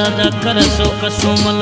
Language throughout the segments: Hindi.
રાજા કરશો કસુમલ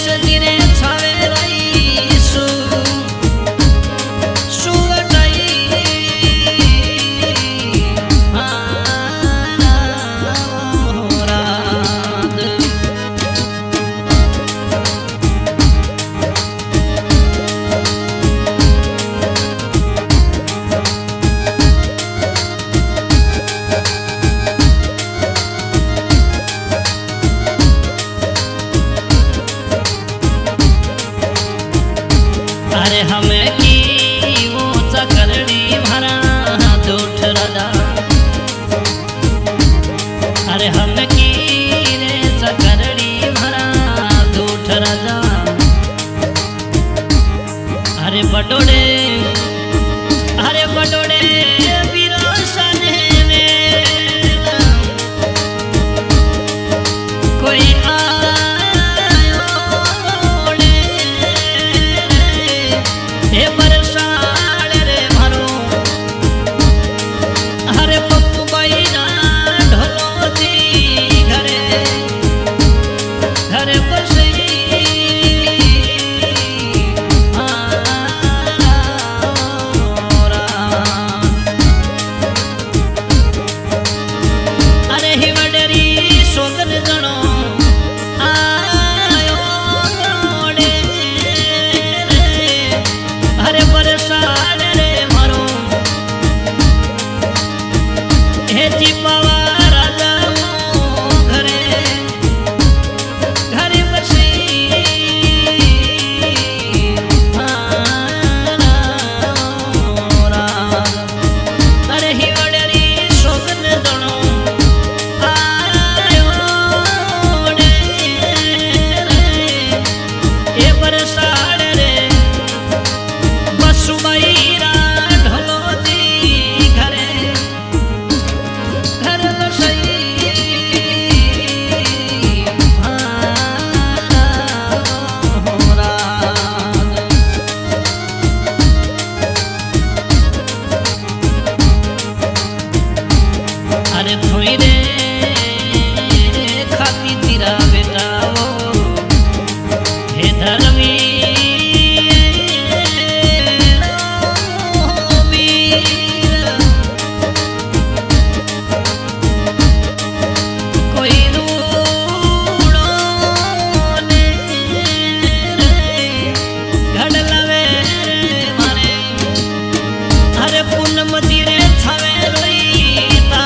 ગુણેશ ધીરે છાવે રહીશું अरे हमें की वो चकरड़ी भरा दूठ राजा अरे हमें की रे चकरड़ी भरा दूठ राजा अरे बटोड़े विरोसने में कोई हे बरसाड़ रे भरो हरे पप्पू भाई ना ढोलो जी घरे घरे बसी अरे ही वडरी सोगन जणो हरे बरसाड़ रे मारो हे चिपावा राजा घरे घरे बसी अरे ही वडरी सोगन जणो आयो रे हे बरसाड़ रे सुबैरा ढोलो जी घरे घर बसई अरे थोड़ी रे खाती तेरा बेटा वो हे धर्मी मधीरे छावे रोईता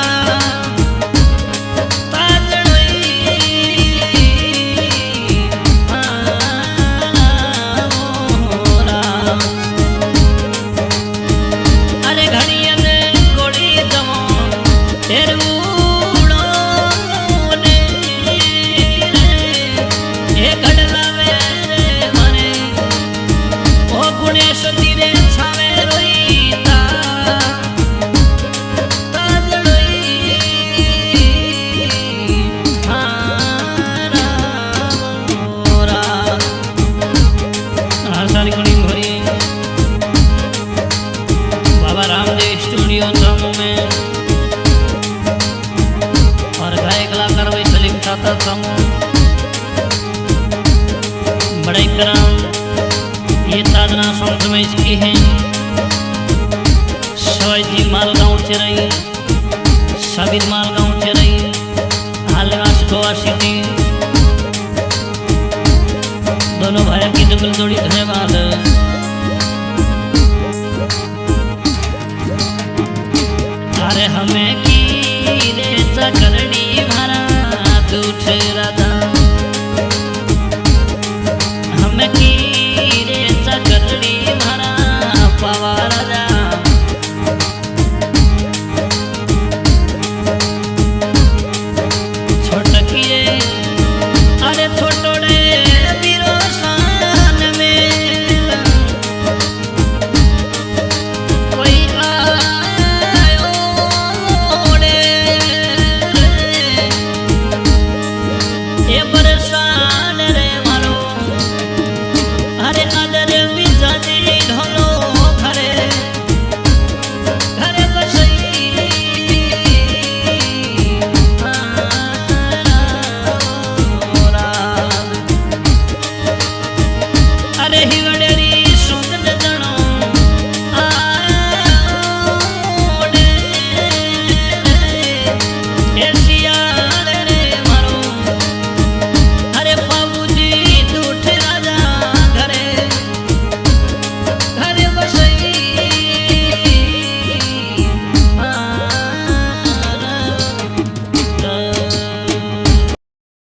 अरे घड़ियन गोड़ी जमो तेरूड़ो ने हे घड़लावे रे मने ओ गुणेश धीरे छावे रोईता बाबा रामदेव स्टूडियो जम्मू में और गायक कलाकार वही सलीम चाहता जम्मू बड़ाई कराम ये साधना सॉन्ग में इसकी है शिवाजी मालगांव चिरई साबिर मालगांव चिरई हालवास गोवा सिटी दोनों भाइयों की जुगल जोड़ी धन्यवाद।